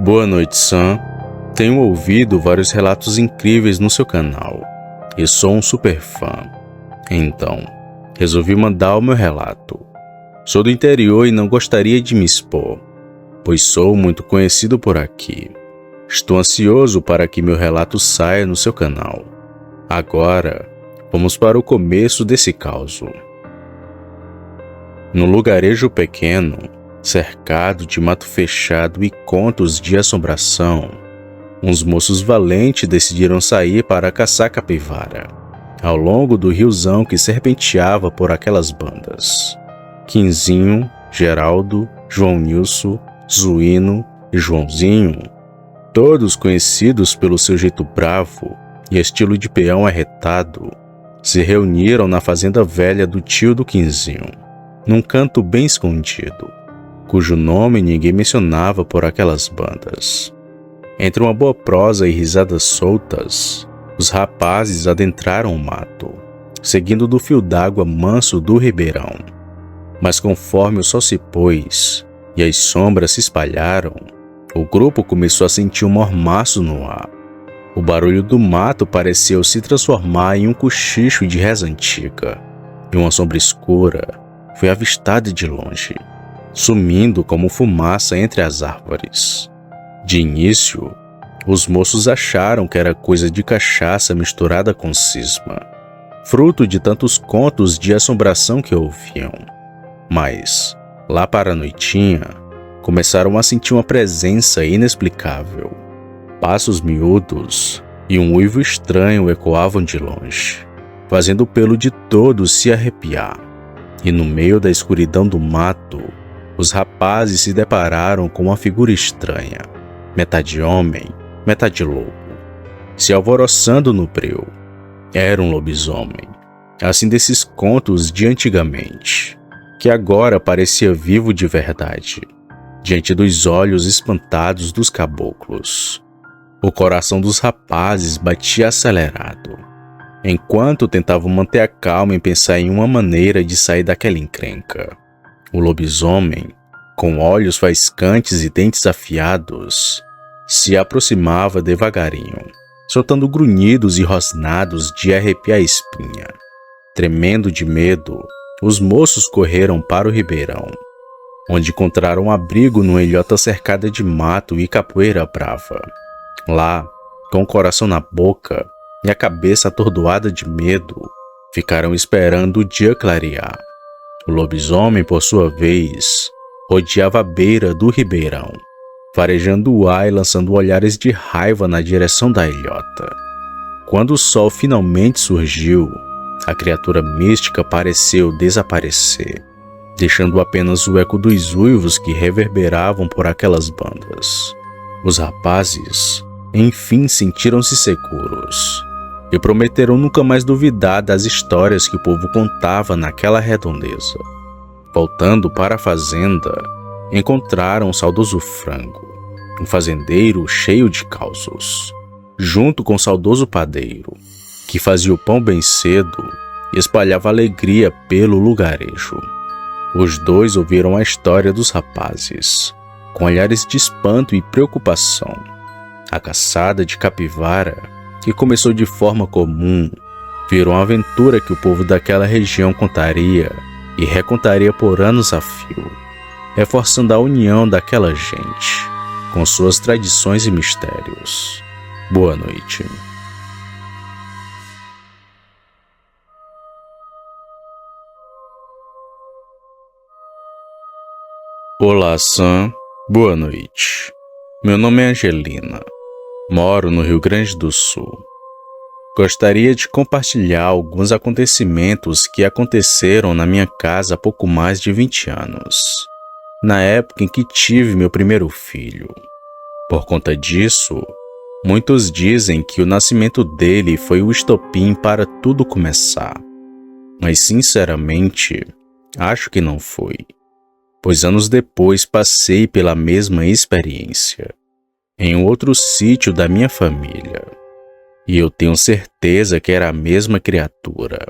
Boa noite, Sam. Tenho ouvido vários relatos incríveis no seu canal e sou um super fã. Então, resolvi mandar o meu relato. Sou do interior e não gostaria de me expor, pois sou muito conhecido por aqui. Estou ansioso para que meu relato saia no seu canal. Agora, vamos para o começo desse caso. Num lugarejo pequeno, cercado de mato fechado e contos de assombração, uns moços valentes decidiram sair para caçar capivara, ao longo do riozão que serpenteava por aquelas bandas. Quinzinho, Geraldo, João Nilson, Zuíno e Joãozinho, todos conhecidos pelo seu jeito bravo e estilo de peão arretado, se reuniram na fazenda velha do tio do Quinzinho, num canto bem escondido, cujo nome ninguém mencionava por aquelas bandas. Entre uma boa prosa e risadas soltas, os rapazes adentraram o mato, seguindo do fio d'água manso do ribeirão. Mas conforme o sol se pôs e as sombras se espalharam, o grupo começou a sentir um mormaço no ar. O barulho do mato pareceu se transformar em um cochicho de reza antiga, e uma sombra escura foi avistada de longe, sumindo como fumaça entre as árvores. De início, os moços acharam que era coisa de cachaça misturada com cisma, fruto de tantos contos de assombração que ouviam. Mas, lá para a noitinha, começaram a sentir uma presença inexplicável. Passos miúdos e um uivo estranho ecoavam de longe, fazendo o pelo de todos se arrepiar. E no meio da escuridão do mato, os rapazes se depararam com uma figura estranha, metade homem, metade lobo, se alvoroçando no breu. Era um lobisomem, assim desses contos de antigamente, que agora parecia vivo de verdade, diante dos olhos espantados dos caboclos. O coração dos rapazes batia acelerado, enquanto tentavam manter a calma e pensar em uma maneira de sair daquela encrenca. O lobisomem, com olhos faiscantes e dentes afiados, se aproximava devagarinho, soltando grunhidos e rosnados de arrepiar a espinha. Tremendo de medo, os moços correram para o ribeirão, onde encontraram abrigo numa ilhota cercada de mato e capoeira brava. Lá, com o coração na boca e a cabeça atordoada de medo, ficaram esperando o dia clarear. O lobisomem, por sua vez, rodeava a beira do ribeirão, farejando o ar e lançando olhares de raiva na direção da ilhota. Quando o sol finalmente surgiu, a criatura mística pareceu desaparecer, deixando apenas o eco dos uivos que reverberavam por aquelas bandas. Os rapazes, enfim, sentiram-se seguros e prometeram nunca mais duvidar das histórias que o povo contava naquela redondeza. Voltando para a fazenda, encontraram um saudoso Frango, um fazendeiro cheio de causos, junto com o saudoso padeiro, que fazia o pão bem cedo e espalhava alegria pelo lugarejo. Os dois ouviram a história dos rapazes, com olhares de espanto e preocupação. A caçada de capivara, que começou de forma comum, virou uma aventura que o povo daquela região contaria e recontaria por anos a fio, reforçando a união daquela gente, com suas tradições e mistérios. Boa noite. Olá, Sam. Boa noite. Meu nome é Angelina. Moro no Rio Grande do Sul. Gostaria de compartilhar alguns acontecimentos que aconteceram na minha casa há pouco mais de 20 anos, na época em que tive meu primeiro filho. Por conta disso, muitos dizem que o nascimento dele foi o estopim para tudo começar. Mas, sinceramente, acho que não foi, pois anos depois passei pela mesma experiência, em um outro sítio da minha família, e eu tenho certeza que era a mesma criatura.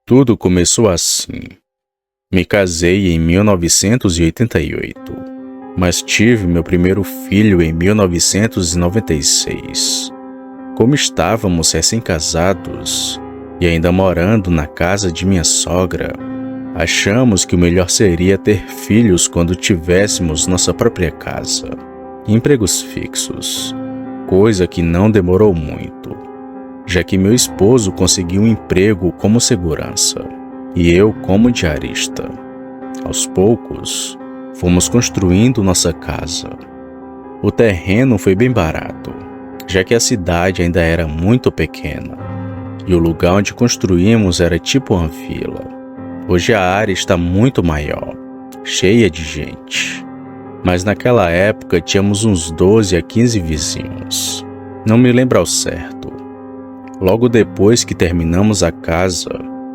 Tudo começou assim. Me casei em 1988 mas tive meu primeiro filho em 1996. Como estávamos recém-casados e ainda morando na casa de minha sogra, achamos que o melhor seria ter filhos quando tivéssemos nossa própria casa e empregos fixos, coisa que não demorou muito, já que meu esposo conseguiu um emprego como segurança e eu como diarista. Aos poucos, fomos construindo nossa casa. O terreno foi bem barato, já que a cidade ainda era muito pequena, e o lugar onde construímos era tipo uma vila. Hoje a área está muito maior, cheia de gente, mas naquela época tínhamos uns 12 a 15 vizinhos. Não me lembro ao certo. Logo depois que terminamos a casa,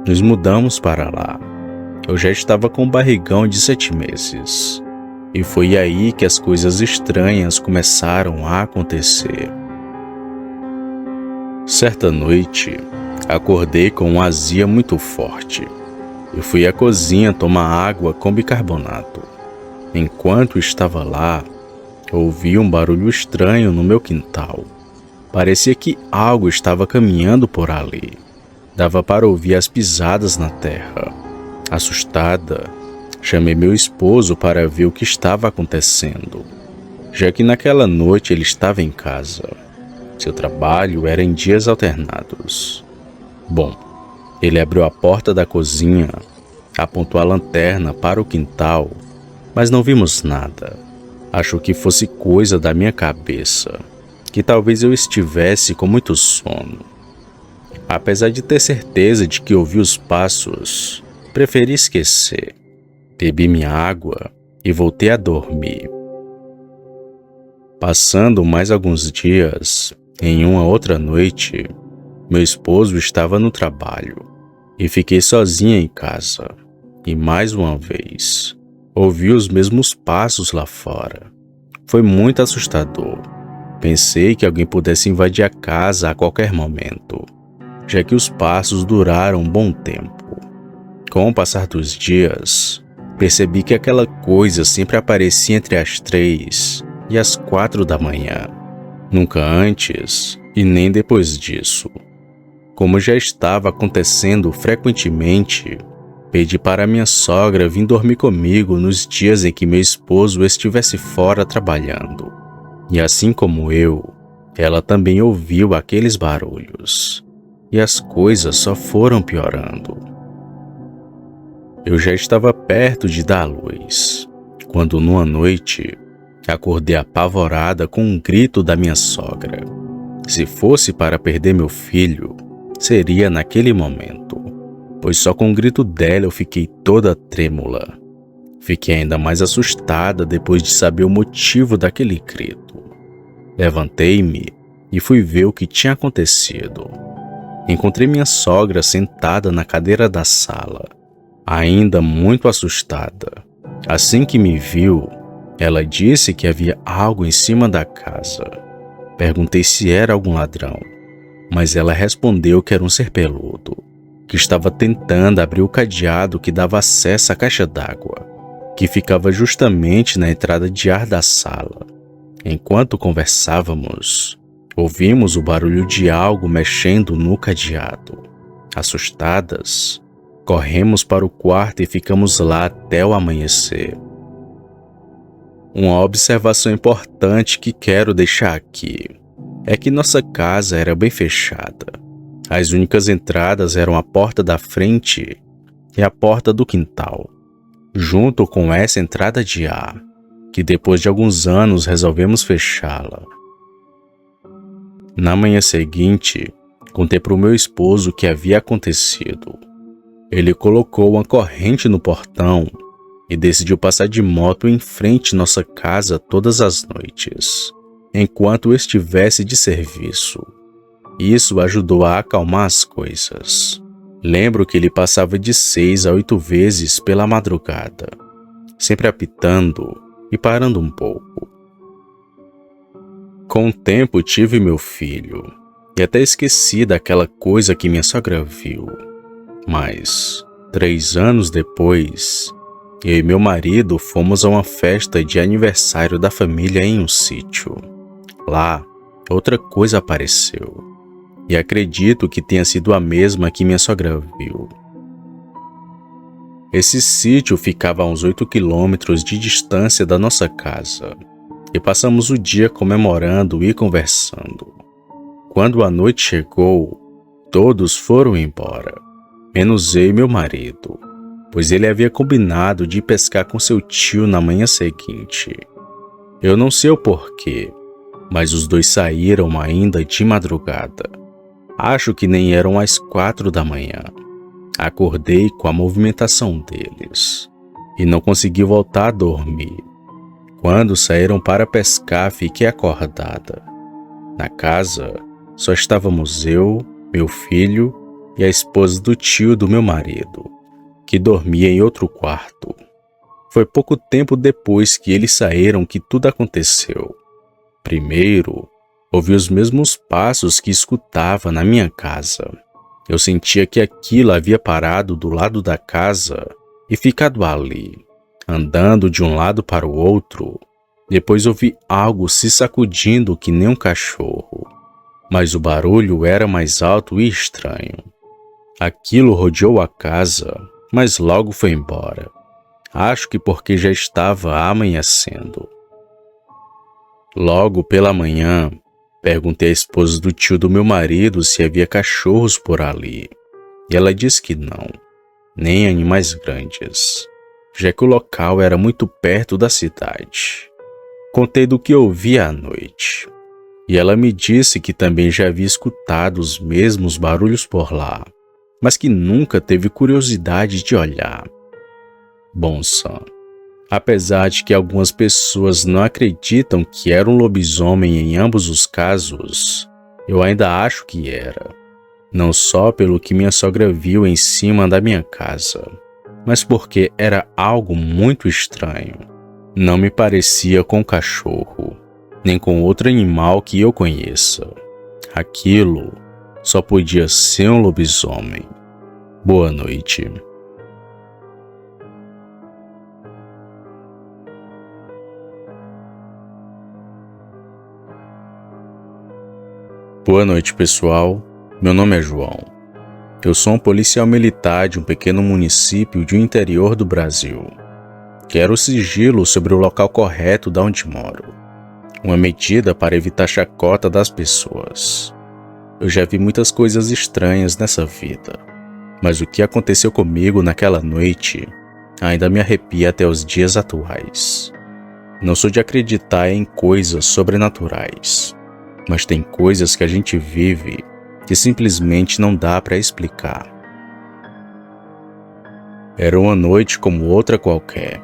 nos mudamos para lá. Eu já estava com um barrigão de 7 meses, e foi aí que as coisas estranhas começaram a acontecer. Certa noite, acordei com uma azia muito forte. Eu fui à cozinha tomar água com bicarbonato. Enquanto estava lá, ouvi um barulho estranho no meu quintal. Parecia que algo estava caminhando por ali. Dava para ouvir as pisadas na terra. Assustada, chamei meu esposo para ver o que estava acontecendo, já que naquela noite ele estava em casa. Seu trabalho era em dias alternados. Bom, ele abriu a porta da cozinha, apontou a lanterna para o quintal, mas não vimos nada. Achou que fosse coisa da minha cabeça, que talvez eu estivesse com muito sono. Apesar de ter certeza de que ouvi os passos, preferi esquecer. Bebi minha água e voltei a dormir. Passando mais alguns dias, em uma outra noite, meu esposo estava no trabalho e fiquei sozinha em casa. E mais uma vez, ouvi os mesmos passos lá fora. Foi muito assustador. Pensei que alguém pudesse invadir a casa a qualquer momento, já que os passos duraram um bom tempo. Com o passar dos dias, percebi que aquela coisa sempre aparecia entre as 3 e as 4 da manhã. Nunca antes e nem depois disso. Como já estava acontecendo frequentemente, pedi para minha sogra vir dormir comigo nos dias em que meu esposo estivesse fora trabalhando. E assim como eu, ela também ouviu aqueles barulhos. E as coisas só foram piorando. Eu já estava perto de dar à luz, quando numa noite, acordei apavorada com um grito da minha sogra. Se fosse para perder meu filho, seria naquele momento, pois só com o grito dela eu fiquei toda trêmula. Fiquei ainda mais assustada depois de saber o motivo daquele grito. Levantei-me e fui ver o que tinha acontecido. Encontrei minha sogra sentada na cadeira da sala, ainda muito assustada. Assim que me viu, ela disse que havia algo em cima da casa. Perguntei se era algum ladrão, mas ela respondeu que era um ser peludo, que estava tentando abrir o cadeado que dava acesso à caixa d'água, que ficava justamente na entrada de ar da sala. Enquanto conversávamos, ouvimos o barulho de algo mexendo no cadeado. Assustadas, corremos para o quarto e ficamos lá até o amanhecer. Uma observação importante que quero deixar aqui é que nossa casa era bem fechada. As únicas entradas eram a porta da frente e a porta do quintal, junto com essa entrada de ar, que depois de alguns anos resolvemos fechá-la. Na manhã seguinte, contei para o meu esposo o que havia acontecido. Ele colocou uma corrente no portão e decidiu passar de moto em frente à nossa casa todas as noites, enquanto eu estivesse de serviço. Isso ajudou a acalmar as coisas. Lembro que ele passava de 6 a 8 vezes pela madrugada, sempre apitando e parando um pouco. Com o tempo tive meu filho e até esqueci daquela coisa que minha sogra viu. Mas, 3 anos depois, Eu e meu marido fomos a uma festa de aniversário da família em um sítio. Lá, outra coisa apareceu. E acredito que tenha sido a mesma que minha sogra viu. Esse sítio ficava a uns 8 quilômetros de distância da nossa casa. E passamos o dia comemorando e conversando. Quando a noite chegou, todos foram embora, menos eu e meu marido, pois ele havia combinado de ir pescar com seu tio na manhã seguinte. Eu não sei o porquê, mas os dois saíram ainda de madrugada. Acho que nem eram as 4 da manhã. Acordei com a movimentação deles e não consegui voltar a dormir. Quando saíram para pescar, fiquei acordada. Na casa, só estávamos eu, meu filho e a esposa do tio do meu marido, que dormia em outro quarto. Foi pouco tempo depois que eles saíram que tudo aconteceu. Primeiro, ouvi os mesmos passos que escutava na minha casa. Eu sentia que aquilo havia parado do lado da casa e ficado ali, andando de um lado para o outro. Depois ouvi algo se sacudindo que nem um cachorro, mas o barulho era mais alto e estranho. Aquilo rodeou a casa, mas logo foi embora. Acho que porque já estava amanhecendo. Logo pela manhã, perguntei à esposa do tio do meu marido se havia cachorros por ali, e ela disse que não, nem animais grandes, já que o local era muito perto da cidade. Contei do que ouvi à noite, e ela me disse que também já havia escutado os mesmos barulhos por lá, mas que nunca teve curiosidade de olhar. Bom, Sam, apesar de que algumas pessoas não acreditam que era um lobisomem em ambos os casos, eu ainda acho que era. Não só pelo que minha sogra viu em cima da minha casa, mas porque era algo muito estranho. Não me parecia com cachorro, nem com outro animal que eu conheça. Aquilo só podia ser um lobisomem. Boa noite. Boa noite, pessoal. Meu nome é João. Eu sou um policial militar de um pequeno município do interior do Brasil. Quero sigilo sobre o local correto de onde moro. Uma medida para evitar chacota das pessoas. Eu já vi muitas coisas estranhas nessa vida, mas o que aconteceu comigo naquela noite ainda me arrepia até os dias atuais. Não sou de acreditar em coisas sobrenaturais, mas tem coisas que a gente vive que simplesmente não dá para explicar. Era uma noite como outra qualquer.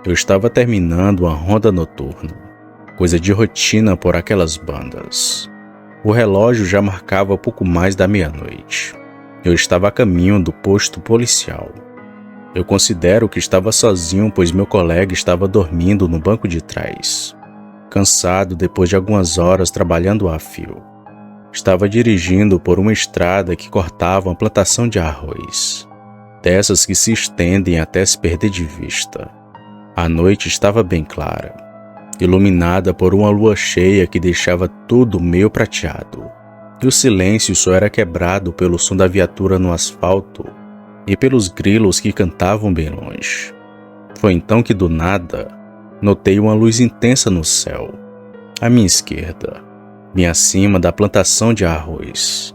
Eu estava terminando uma ronda noturna, coisa de rotina por aquelas bandas. O relógio já marcava pouco mais da meia-noite. Eu estava a caminho do posto policial. Eu considero que estava sozinho, pois meu colega estava dormindo no banco de trás, cansado depois de algumas horas trabalhando a fio. Estava dirigindo por uma estrada que cortava uma plantação de arroz, dessas que se estendem até se perder de vista. A noite estava bem clara, iluminada por uma lua cheia que deixava tudo meio prateado, e o silêncio só era quebrado pelo som da viatura no asfalto e pelos grilos que cantavam bem longe. Foi então que do nada notei uma luz intensa no céu, à minha esquerda, bem acima da plantação de arroz.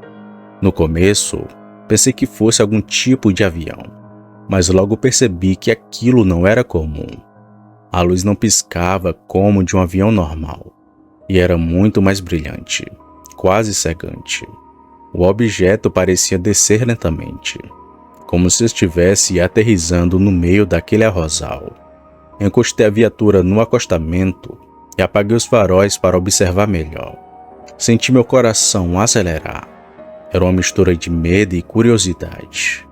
No começo, pensei que fosse algum tipo de avião, mas logo percebi que aquilo não era comum. A luz não piscava como de um avião normal, e era muito mais brilhante, quase cegante. O objeto parecia descer lentamente, como se estivesse aterrissando no meio daquele arrozal. Encostei a viatura no acostamento e apaguei os faróis para observar melhor. Senti meu coração acelerar. Era uma mistura de medo e curiosidade.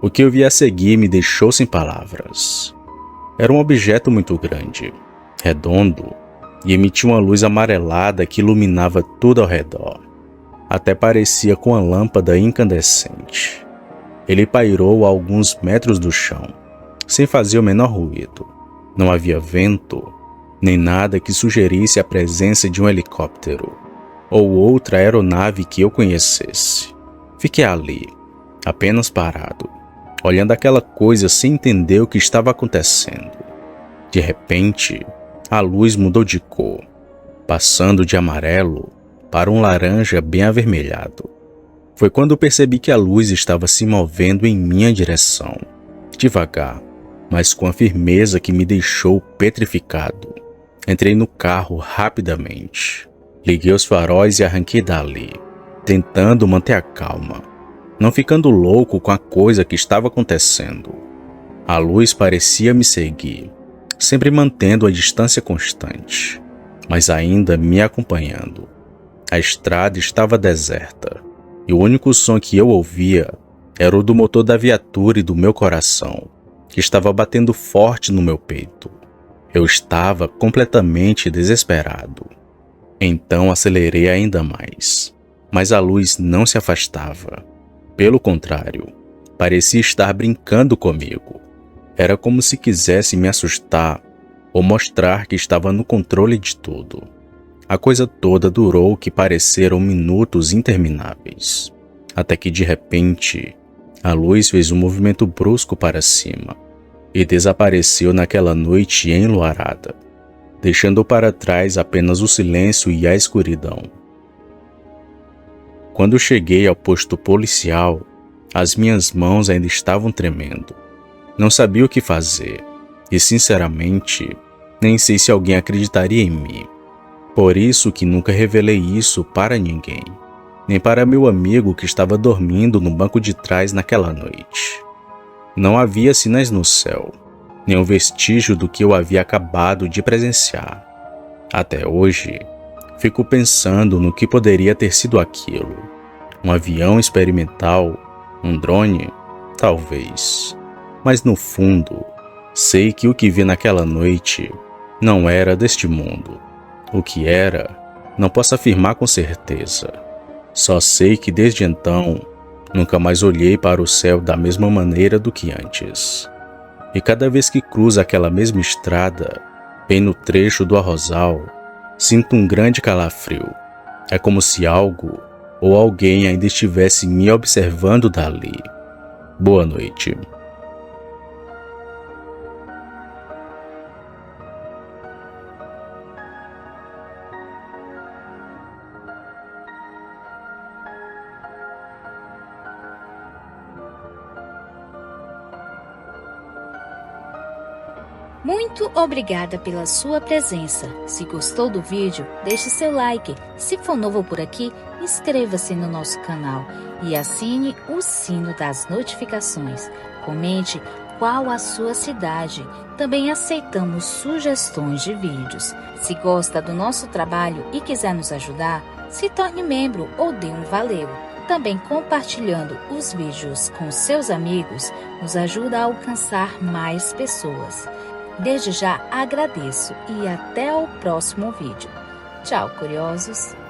O que eu vi a seguir me deixou sem palavras. Era um objeto muito grande, redondo, e emitia uma luz amarelada que iluminava tudo ao redor. Até parecia com uma lâmpada incandescente. Ele pairou a alguns metros do chão, sem fazer o menor ruído. Não havia vento, nem nada que sugerisse a presença de um helicóptero ou outra aeronave que eu conhecesse. Fiquei ali, apenas parado, olhando aquela coisa sem entender o que estava acontecendo. De repente, a luz mudou de cor, passando de amarelo para um laranja bem avermelhado. Foi quando percebi que a luz estava se movendo em minha direção, devagar, mas com a firmeza que me deixou petrificado. Entrei no carro rapidamente. Liguei os faróis e arranquei dali, tentando manter a calma, não ficando louco com a coisa que estava acontecendo. A luz parecia me seguir, sempre mantendo a distância constante, mas ainda me acompanhando. A estrada estava deserta, e o único som que eu ouvia era o do motor da viatura e do meu coração, que estava batendo forte no meu peito. Eu estava completamente desesperado. Então acelerei ainda mais, mas a luz não se afastava. Pelo contrário, parecia estar brincando comigo. Era como se quisesse me assustar ou mostrar que estava no controle de tudo. A coisa toda durou o que pareceram minutos intermináveis, até que de repente a luz fez um movimento brusco para cima e desapareceu naquela noite enluarada, deixando para trás apenas o silêncio e a escuridão. Quando cheguei ao posto policial, as minhas mãos ainda estavam tremendo. Não sabia o que fazer e, sinceramente, nem sei se alguém acreditaria em mim. Por isso que nunca revelei isso para ninguém, nem para meu amigo que estava dormindo no banco de trás naquela noite. Não havia sinais no céu, nenhum vestígio do que eu havia acabado de presenciar. Até hoje, fico pensando no que poderia ter sido aquilo. Um avião experimental? Um drone? Talvez. Mas no fundo, sei que o que vi naquela noite não era deste mundo. O que era, não posso afirmar com certeza. Só sei que desde então, nunca mais olhei para o céu da mesma maneira do que antes. E cada vez que cruzo aquela mesma estrada, bem no trecho do Arrozal, sinto um grande calafrio. É como se algo ou alguém ainda estivesse me observando dali. Boa noite. Muito obrigada pela sua presença. Se gostou do vídeo, deixe seu like. Se for novo por aqui, inscreva-se no nosso canal e assine o sino das notificações. Comente qual a sua cidade. Também aceitamos sugestões de vídeos. Se gosta do nosso trabalho e quiser nos ajudar, se torne membro ou dê um valeu. Também compartilhando os vídeos com seus amigos nos ajuda a alcançar mais pessoas. Desde já agradeço e até o próximo vídeo. Tchau, curiosos!